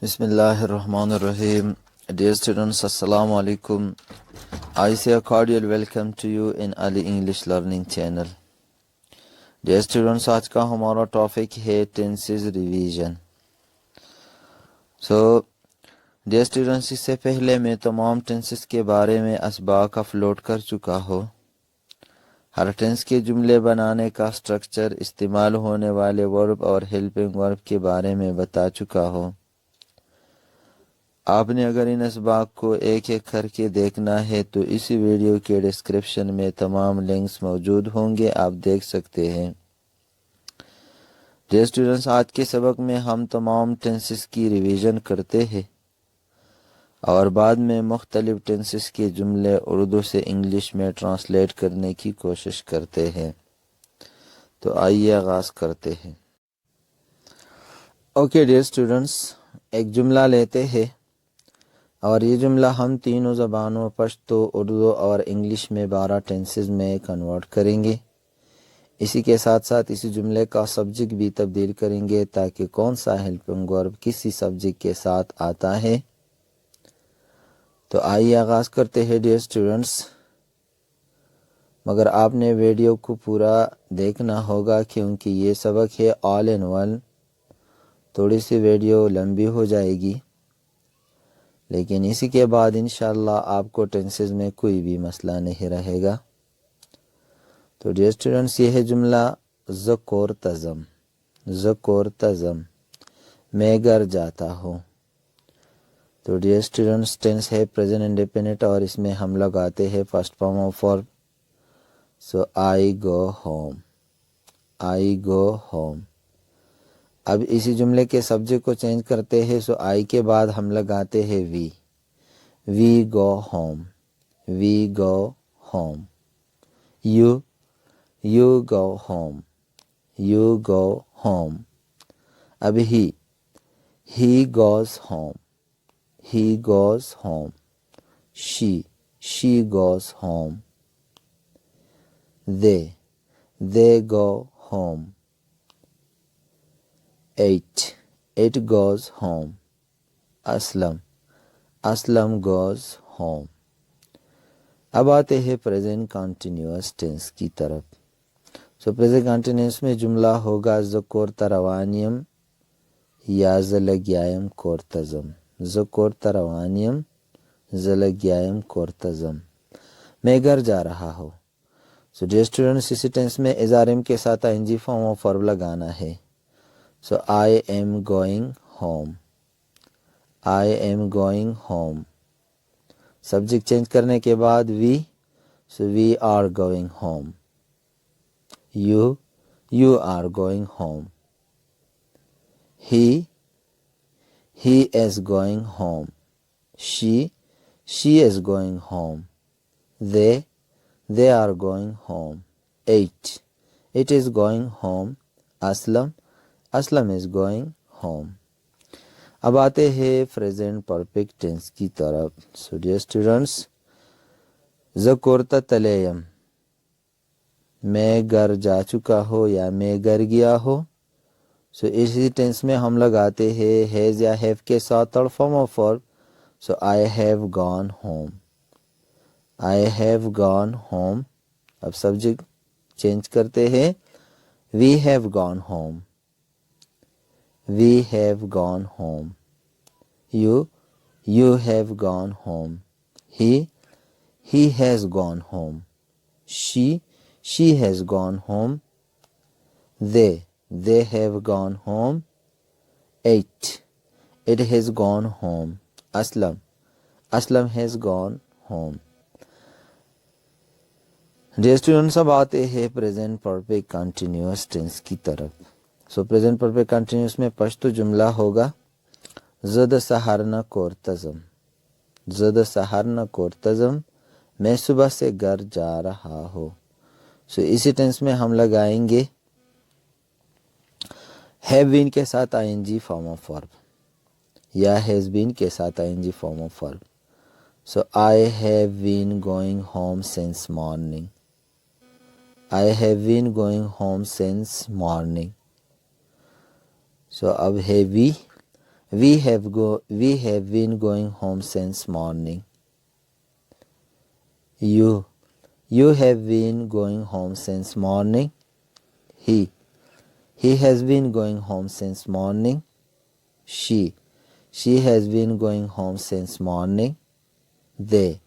Bismillahirrahmanirrahim. Dear students, Assalamu alaikum. I say a cordial welcome to you in Ali English Learning Channel. Dear students, आज का हमारा topic है tenses revision. Dear students, इससे पहले मैं तमाम टेंसेस के बारे में असबाक अपलोड कर चुका हूँ. हर टेंस के जुमले बनाने का स्ट्रक्चर, इस्तेमाल होने वाले वर्ब और हेल्पिंग वर्ब के बारे में बता चुका हूँ. आपने अगर इन असबाक को एक एक करके देखना है तो इसी वीडियो के डिस्क्रिप्शन में तमाम लिंक्स मौजूद होंगे, आप देख सकते हैं. डियर स्टूडेंट्स, आज के सबक में हम तमाम टेंसेस की रिवीजन करते हैं और बाद में मुख्तलिफ टेंसेस के जुमले उर्दू से इंग्लिश में ट्रांसलेट करने की कोशिश करते हैं. तो आइए आगाज़ करते हैं. ओके डियर स्टूडेंट्स, एक जुमला लेते हैं और ये जुमला हम तीनों ज़बानों पश्तो, उर्दू और इंग्लिश में 12 टेंसेस में कन्वर्ट करेंगे. इसी के साथ साथ इसी जुमले का सब्जेक्ट भी तब्दील करेंगे ताकि कौन सा हेल्पिंग वर्ब किसी सब्जेक्ट के साथ आता है. तो आइए आगाज़ करते हैं डियर स्टूडेंट्स. मगर आपने वीडियो को पूरा देखना होगा क्योंकि ये सबक है ऑल इन वन. थोड़ी सी वीडियो लंबी हो जाएगी लेकिन इसी के बाद इंशाअल्लाह आपको टेंसेस में कोई भी मसला नहीं रहेगा. तो डियर स्टूडेंट्स, ये है जुमला ज़कोर तज़म. ज़कोर तज़म, मैं घर जाता हूँ. तो डियर स्टूडेंट्स, टेंस है प्रेजेंट इंडेफिनिट और इसमें हम लगाते हैं first form of verb. So I go home. I go home. अब इसी जुमले के सब्जेक्ट को चेंज करते हैं. सो आई के बाद हम लगाते हैं we. We go home. We go home. You go home. You go home. अब he goes home. He goes home. She goes home. they go home. It goes home. Aslam goes home. अब आते हैं present continuous tense की तरफ. सो present continuous में जुमला होगा ज़कोर तरवानियम या ज़लग्यायम कोर्तज़म. ज़कोर तरवानियम ज़लग्यायम कोर्तज़म. मैं घर जा रहा हूँ. सो डियर स्टूडेंट्स, इसी टेंस में इज़ारिम के साथ आईएनजी फॉर्म ऑफ वर्ब लगाना है. So I am going home. I am going home. Subject change करने के बाद we. So we are going home. You are going home. He is going home. She is going home. they are going home. It is going home. Aslam is going home. अब आते हैं present perfect tense की तरफ. So dear students, ज़कोरता तलेयम, मैं घर जा चुका हो या मैं घर गया हो. सो इसी टेंस में हम लगाते हैं हैज़ या हैव के साथ third form of verb. So I have gone home. I have gone home. अब सब्जेक्ट चेंज करते हैं. We have gone home. We have gone home. You have gone home. He has gone home. She has gone home. they have gone home. It has gone home. Aslam has gone home. Dear students, अब आते हैं present perfect continuous tense की तरफ. सो present perfect continuous में पश्तो जुमला होगा ज़द सहारना कोर्तज़म. ज़द सहारना कोर्तज़म, मैं सुबह से घर जा रहा हूँ. सो इसी टेंस में हम लगाएंगे हैव बीन के साथ आईएनजी फॉर्म ऑफ वर्ब या हैज़ बीन के साथ ING form of verb. So I have been going home since morning. I have been going home since morning. So अब है we. We have been going home since morning. You have been going home since morning. He has been going home since morning. She has been going home since morning. They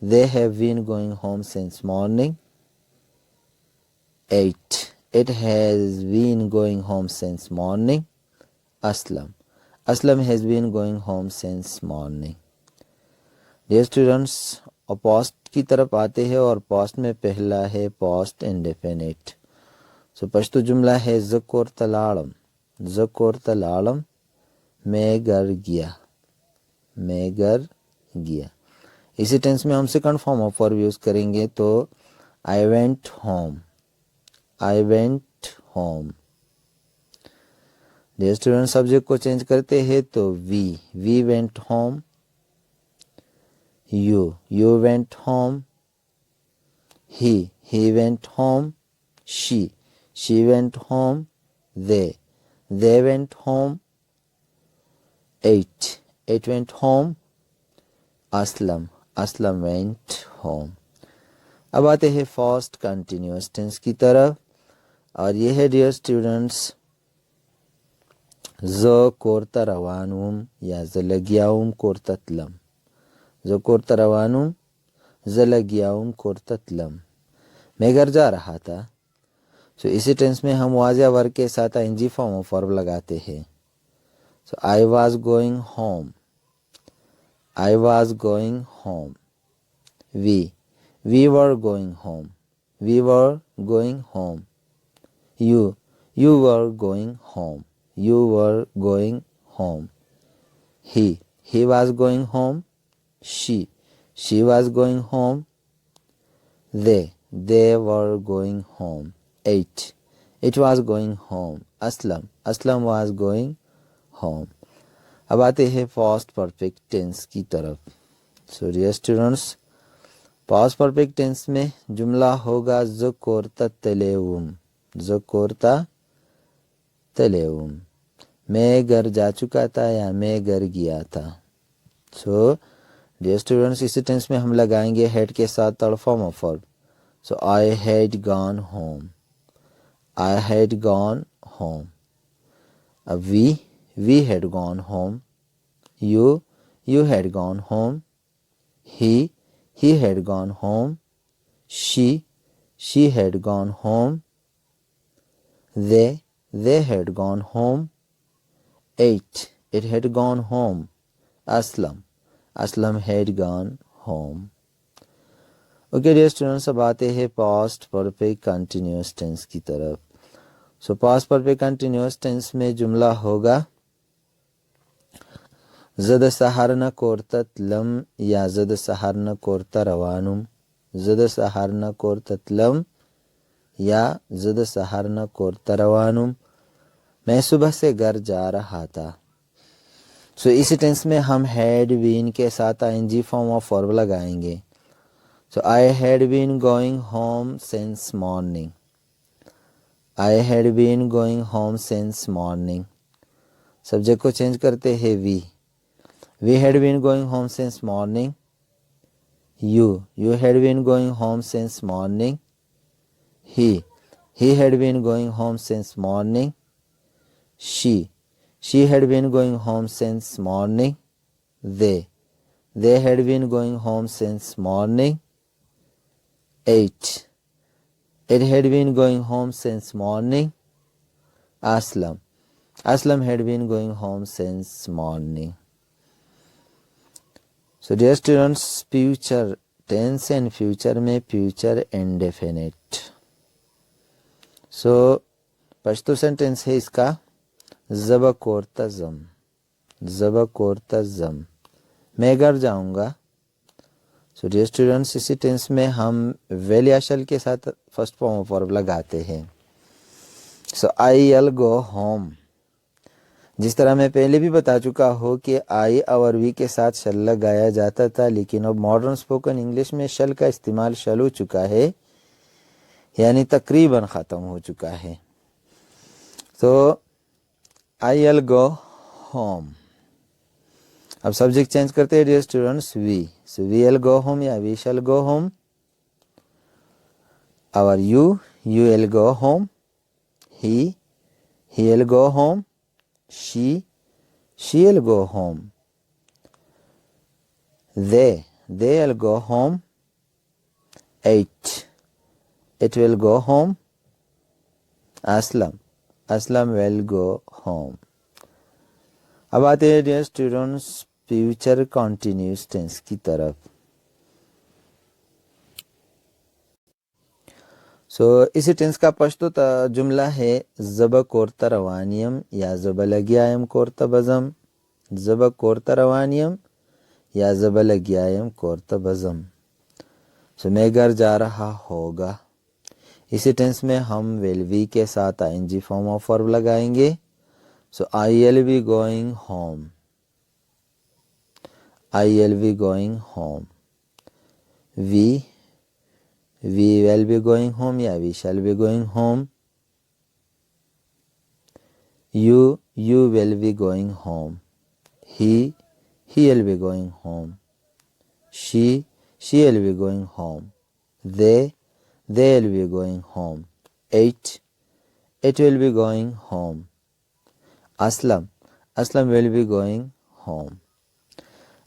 have been going home since morning. It has been going home since morning. Aslam has been going home since morning. Dear students, और past की तरफ आते हैं और past में पहला है past indefinite. So Pashto जुमला है ज़कोर तलालम मैं घर गया. इसी टेंस में हम second form of verb use करेंगे तो I went home. Dear students, subject को चेंज करते हैं तो we went home. You went home. He went home. She went home. They went home. It went home. Aslam went home. अब आते हैं first continuous tense की तरफ और ये है डियर स्टूडेंट्स ज़ कोरता रवानुम या ज़लगियाउम कोरततलम. ज़ कोरता रवानुम ज़लगियाउम कोरततलम. मैं घर जा रहा था. सो इसी टेंस में हम वाजिया वर्ग के साथ आईएनजी फॉर्म ऑफ वर्ब लगाते हैं. So I was going home. We were going home. You were going home. He was going home. She was going home. They were going home. It was going home. Aslam was going home. अब आते हैं past perfect tense की तरफ. So dear students, past perfect tense में जुमला होगा ज़कोरता तलेउम. मैं घर जा चुका था या मैं घर गया था. सो डियर स्टूडेंट्स, इसी टेंस में हम लगाएंगे हेड के साथ third form of verb. So I had gone home. अब we had gone home. You had gone home. He had gone home. She had gone home. They had gone home. It had gone home. Aslam had gone home. Okay dear students, अब आते हैं past perfect continuous tense की तरफ. So past perfect continuous tense में जुमला होगा ज़द सहारना कोरततलम या ज़द सहारना कोरता रवानुम. ज़द सहारना कोरततलम या ज़द सहारना कोरता रवानुम. मैं सुबह से घर जा रहा था. सो इसी टेंस में हम हैड बीन के साथ आईएनजी फॉर्म ऑफ वर्ब लगाएंगे. So I had been going home since morning. Subject को चेंज करते हैं we had been going home since morning. You had been going home since morning. He had been going home since morning. She had been going home since morning. They had been going home since morning. It had been going home since morning. Aslam had been going home since morning. So dear students, future tense and future में future indefinite. So Pashto sentence है इसका ज़बकोरतज़म मैं घर जाऊंगा. सो dear students, इसी tense में हम well या शल के साथ फर्स्ट फॉर्म ऑफ वर्ब लगाते हैं. So I will go home. जिस तरह मैं पहले भी बता चुका हूँ कि आई और वी के साथ शल लगाया जाता था, लेकिन अब मॉडर्न स्पोकन इंग्लिश में शल का इस्तेमाल शल हो चुका है, यानी तकरीबन ख़त्म हो चुका है. तो आई विल गो होम. अब सब्जेक्ट चेंज करते हैं dear students, we, so we will go home या वी शैल गो होम, और you will go home, he will go home, she will go home, they will go home, it will go home, aslam will go home. अब आते हैं dear students future continuous tense की तरफ। इसी tense का पश्तो जुमला है ज़ब कोर्ता रवानियम या ज़ब लगियायम कोर्ता बज़म, ज़ब कोर्ता रवानियम या ज़ब लगियायम कोर्ता बज़म। मैं घर जा रहा होगा, इसी टेंस में हम विल बी के साथ आईएनजी फॉर्म ऑफ वर्ब लगाएंगे। I will be going home, I will be going home, we will be going home या we shall be going home, you will be going home, he will be going home, she will be going home, they will be going home, it will be going home, aslam will be going home।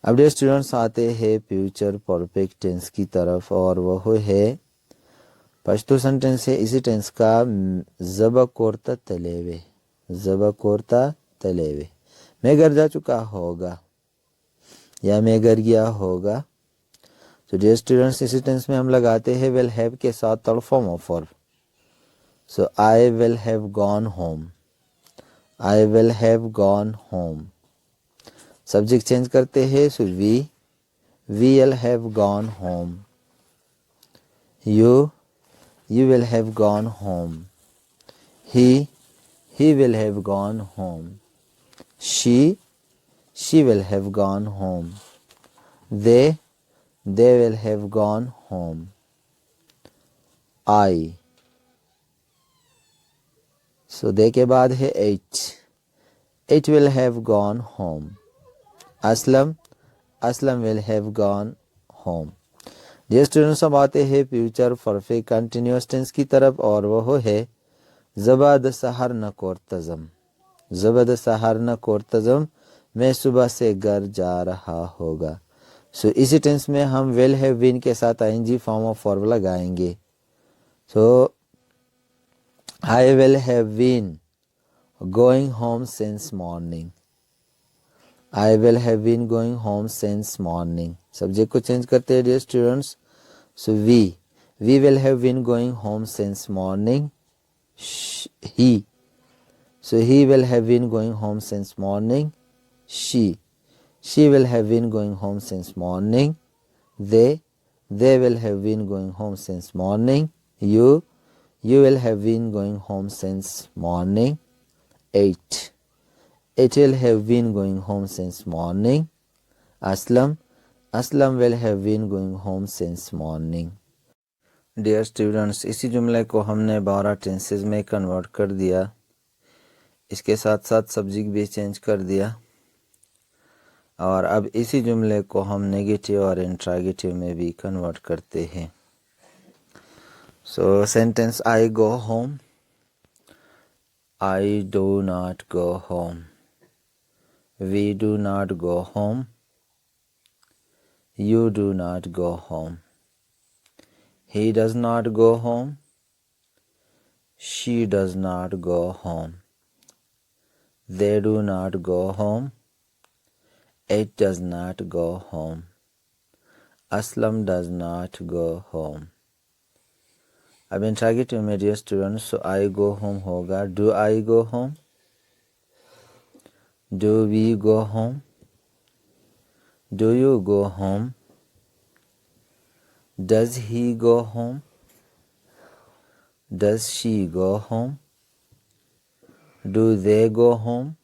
अब dear students आते हैं future perfect tense की तरफ, और वह है Pashto sentence है इसी टेंस का ज़ब कोर्ता तलेवे, ज़ब कोर्ता तलेवे। मैं घर जा चुका होगा या मैं घर गया होगा। तो डियर स्टूडेंट्स इसी टेंस में हम लगाते हैं विल हैव के साथ third form of verb. I will have gone home, I will have gone home. Subject change करते हैं, so we will have gone home, you will have gone home, he will have gone home, she will have gone home, they will have gone home, I, they के बाद है it will have gone home, aslam will have gone home। Dear students अब आते हैं future perfect continuous tense की तरफ, और वह है ज़बाद सहर न कोर्तज़म, ज़बाद सहर न कोर्तज़म, मैं सुबह से घर जा रहा होगा। इसी टेंस में हम विल हैव बीन के साथ आईएनजी फॉर्म ऑफ वर्ब लगाएंगे। I will have been going home since morning, I will have been going home since morning. Subject को चेंज करते हैं dear students, we will have been going home since morning, he will have been going home since morning, she will have been going home since morning, they will have been going home since morning, you will have been going home since morning, it will have been going home since morning, aslam will have been going home since morning। Dear students इसी जुमले को हमने 12 tenses में convert कर दिया, इसके साथ साथ सब्जेक्ट भी चेंज कर दिया, और अब इसी जुमले को हम नेगेटिव और इंट्रागेटिव में भी कन्वर्ट करते हैं। Sentence I go home, I do not go home, we do not go home, you do not go home, he does not go home, she does not go home, they do not go home, it does not go home, aslam does not go home। अब interrogative में dear students, I go home होगा do I go home, do we go home, do you go home, does he go home, does she go home, do they go home,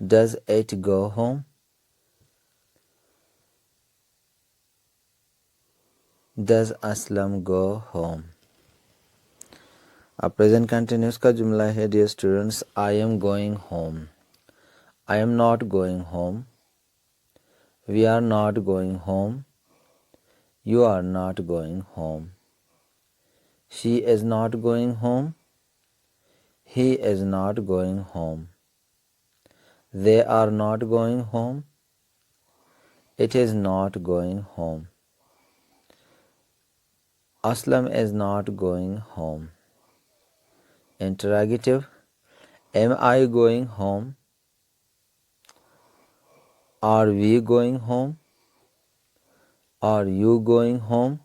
does it go home, does aslam go home। अब present continuous का जुमला है dear students, I am going home, I am not going home, We are not going home. You are not going home. She is not going home. He is not going home. They are not going home. It is not going home. Aslam is not going home. Interrogative. Am I going home? Are we going home? Are you going home?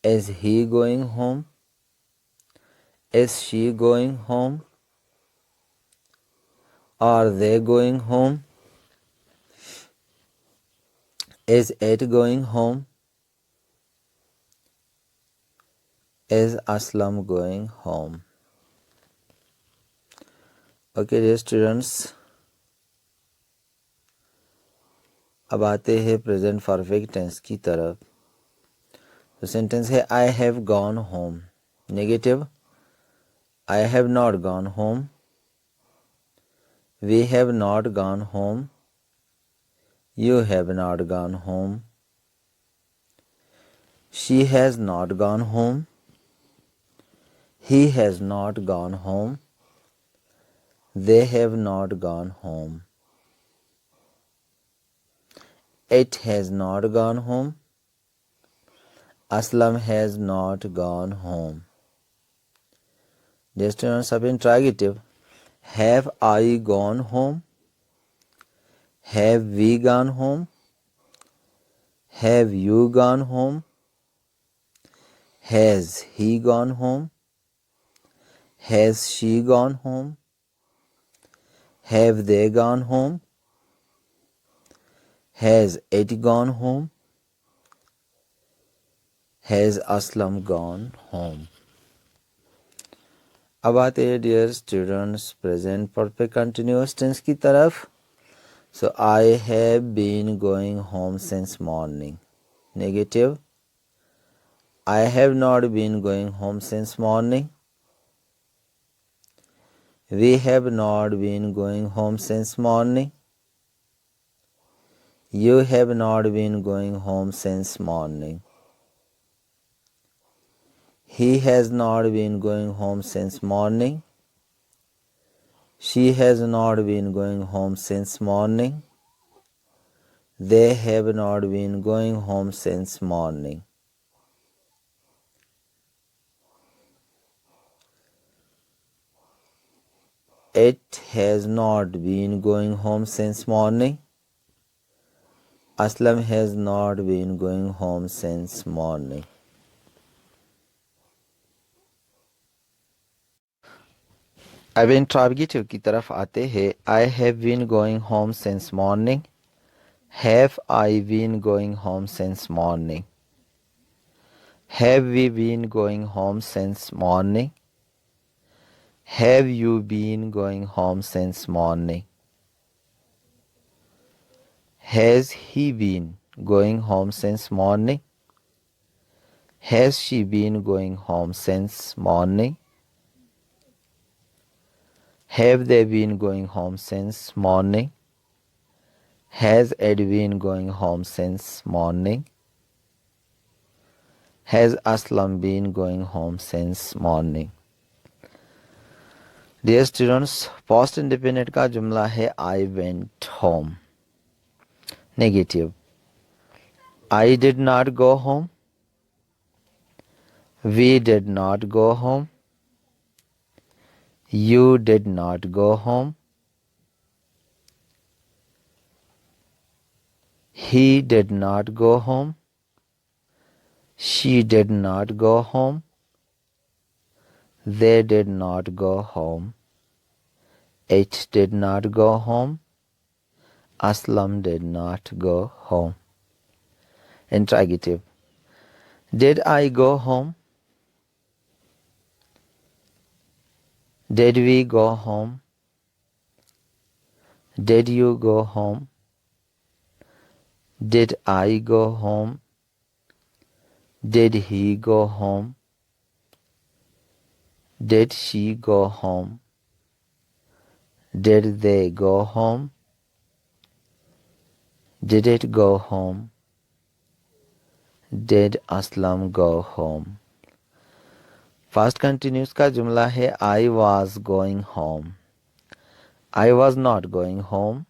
Is he going home? Is she going home? Are they going home? Is it going home? Is Aslam going home? Okay dear students, अब आते हैं present perfect tense की तरफ। तो sentence है I have gone home. Negative, I have not gone home. We have not gone home. You have not gone home. She has not gone home. He has not gone home. They have not gone home. It has not gone home. Aslam has not gone home. Just sub interrogative. Have I gone home? Have we gone home? Have you gone home? Has he gone home? Has she gone home? Have they gone home? Has it gone home? Has Aslam gone home? अब आते हैं dear students present perfect continuous tense की तरफ। So I have been going home since morning. Negative, I have not been going home since morning. We have not been going home since morning. You have not been going home since morning. He has not been going home since morning. She has not been going home since morning. They have not been going home since morning. It has not been going home since morning. Aslam has not been going home since morning. अब interrogative की तरफ आते हैं। I have been going home since morning. Have I been going home since morning? Have we been going home since morning? Have you been going home since morning? Has he been going home since morning? Has she been going home since morning? Have they been going home since morning? Has Ed been going home since morning? Has Aslam been going home since morning? Dear students, past indefinite का जुमला है I went home. Negative, I did not go home. We did not go home. You did not go home. He did not go home. She did not go home. They did not go home. It did not go home. Aslam did not go home. Interrogative, did I go home? Did we go home? Did you go home? Did I go home? Did he go home? Did she go home? Did they go home? Did it go home? Did Aslam go home? Past continuous का जुमला है I was going home. I was not going home.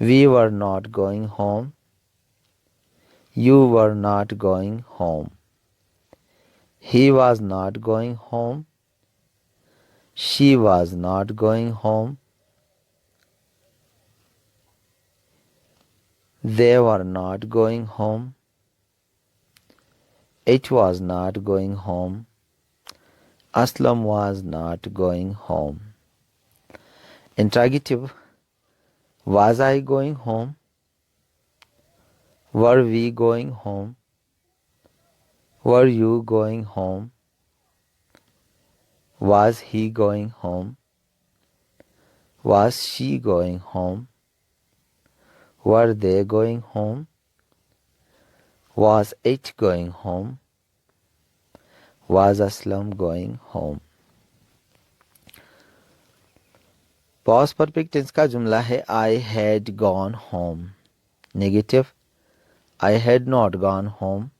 We were not going home. You were not going home. He was not going home. She was not going home. They were not going home. It was not going home. Aslam was not going home. Interrogative. Was I going home? Were we going home? Were you going home? Was he going home? Was she going home? Were they going home? Was it going home? Was Aslam going home? Past perfect tense का जुमला है I had gone home. Negative. I had not gone home.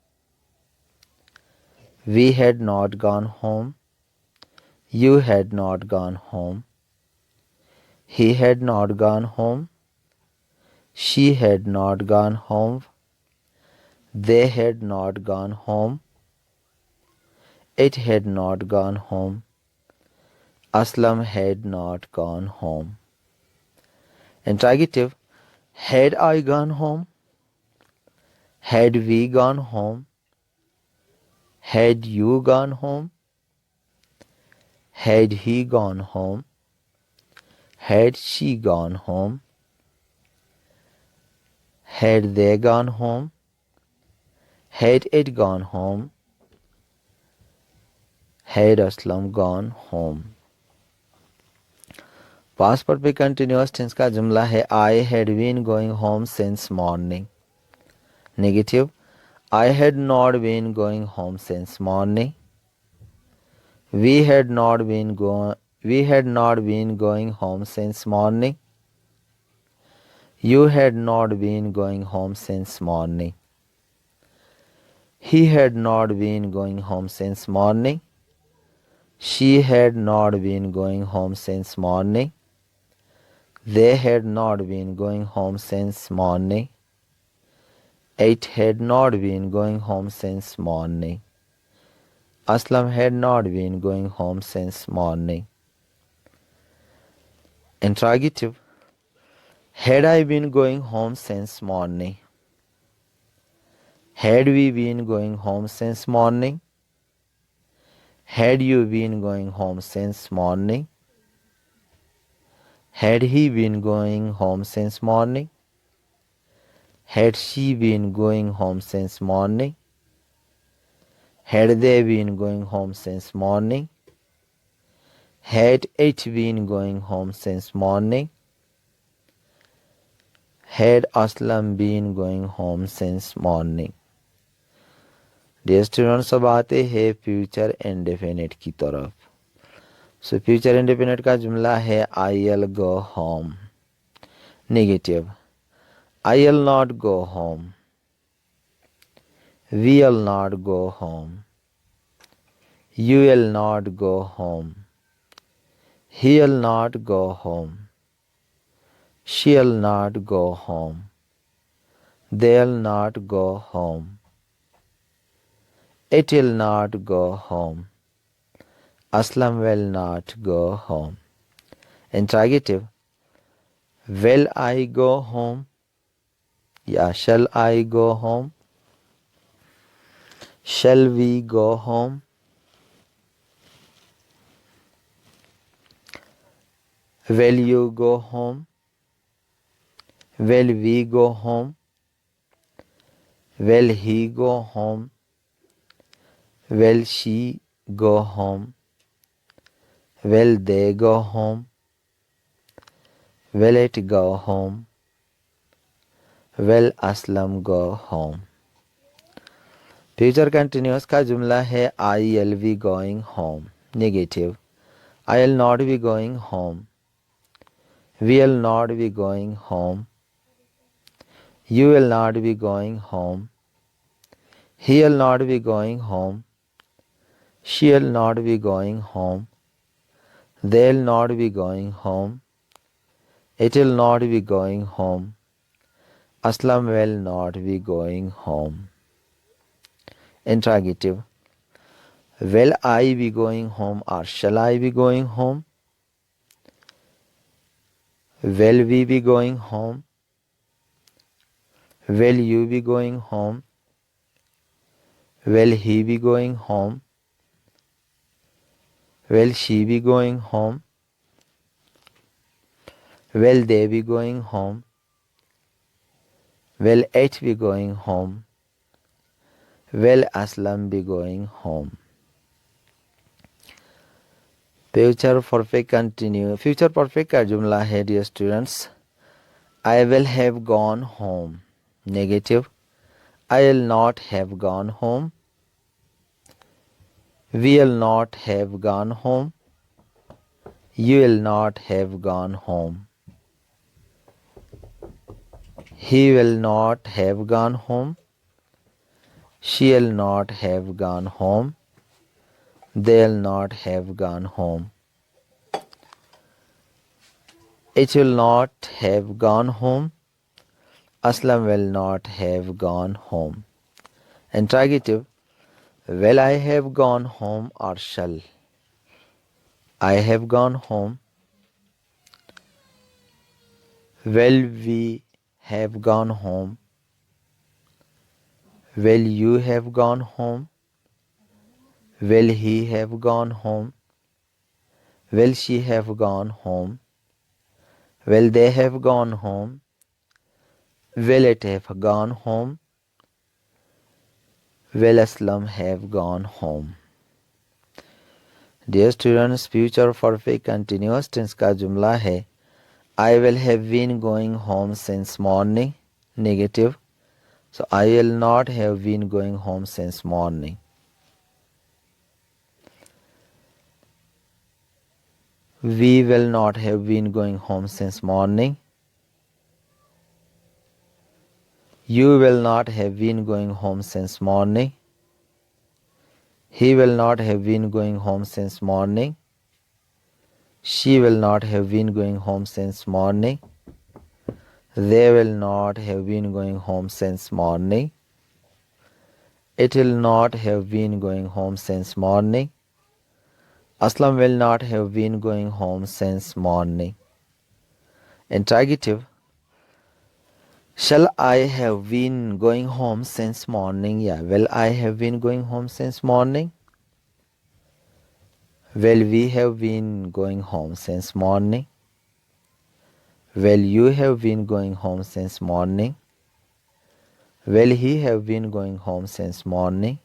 We had not gone home. You had not gone home. He had not gone home. She had not gone home. They had not gone home. It had not gone home. Aslam had not gone home. Interrogative. Had I gone home? Had we gone home? Had you gone home? Had he gone home? Had she gone home? Had they gone home? Had it gone home? Had Aslam gone home? Past perfect continuous tense का जुमला है I had been going home since morning. Negative. I had not been going home since morning. We had not been going home since morning. You had not been going home since morning. He had not been going home since morning. She had not been going home since morning. They had not been going home since morning. It had not been going home since morning. Aslam had not been going home since morning. Interrogative. Had I been going home since morning? Had we been going home since morning? Had you been going home since morning? Had he been going home since morning? Had she been going home since morning? Had they been going home since morning? Had it been going home since morning? Had Aslam been going home since morning? Dear students, अब आते हैं future indefinite की तरफ. So future indefinite का जुमला है I'll go home. Negative. I'll not go home. We'll not go home. You'll not go home. He'll not go home. She'll not go home. They'll not go home. It'll not go home. Aslam will not go home. Interrogative. Will I go home? Yeah, shall I go home? Shall we go home? Will you go home? Will we go home? Will he go home? Will she go home? Will they go home? Will it go home? Will Aslam go home? Future continuous का जुमला है I'll be going home. Negative. I'll not be going home. We'll not be going home. You will not be going home. He will not be going home. She will not be going home. They will not be going home. It will not be going home. Aslam will not be going home. Interrogative. Will I be going home or shall I be going home? Will we be going home? Will you be going home? Will he be going home? Will she be going home? Will they be going home? Will it be going home? Will Aslam be going home? Future perfect continue. Future perfect का जुमला है dear students. I will have gone home. Negative. I will not have gone home. We will not have gone home. You will not have gone home. He will not have gone home. She will not have gone home. They will not have gone home. It will not have gone home. Aslam will not have gone home. Interrogative. Will I have gone home or shall I have gone home? Will we have gone home? Will you have gone home? Will he have gone home? Will she have gone home? Will they have gone home? Will it have gone home? Will Aslam have gone home? Dear students, future perfect continuous tense का जुमला है I will have been going home since morning. Negative. So I will not have been going home since morning. We will not have been going home since morning. You will not have been going home since morning. He will not have been going home since morning. She will not have been going home since morning. They will not have been going home since morning. It will not have been going home since morning. Aslam will not have been going home since morning. Interrogative. Shall I have been going home since morning? Yeah, will I have been going home since morning? Will we have been going home since morning? Will you have been going home since morning? Will he have been going home since morning?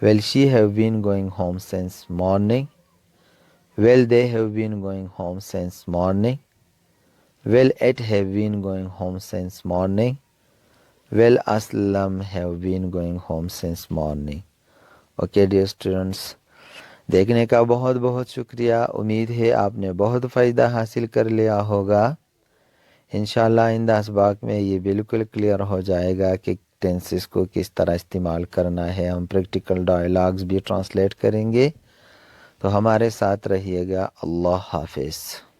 Will she have been going home since morning? Will they have been going home since morning? Will it have been going home since morning? Will Aslam have been going home since morning? Okay dear students, देखने का बहुत बहुत शुक्रिया। उम्मीद है आपने बहुत फ़ायदा हासिल कर लिया होगा। इंशाल्लाह आइंदा असबाक में ये बिल्कुल क्लियर हो जाएगा कि टेंसेस को किस तरह इस्तेमाल करना है। हम प्रैक्टिकल डायलॉग्स भी ट्रांसलेट करेंगे, तो हमारे साथ रहिएगा। अल्लाह हाफिज़।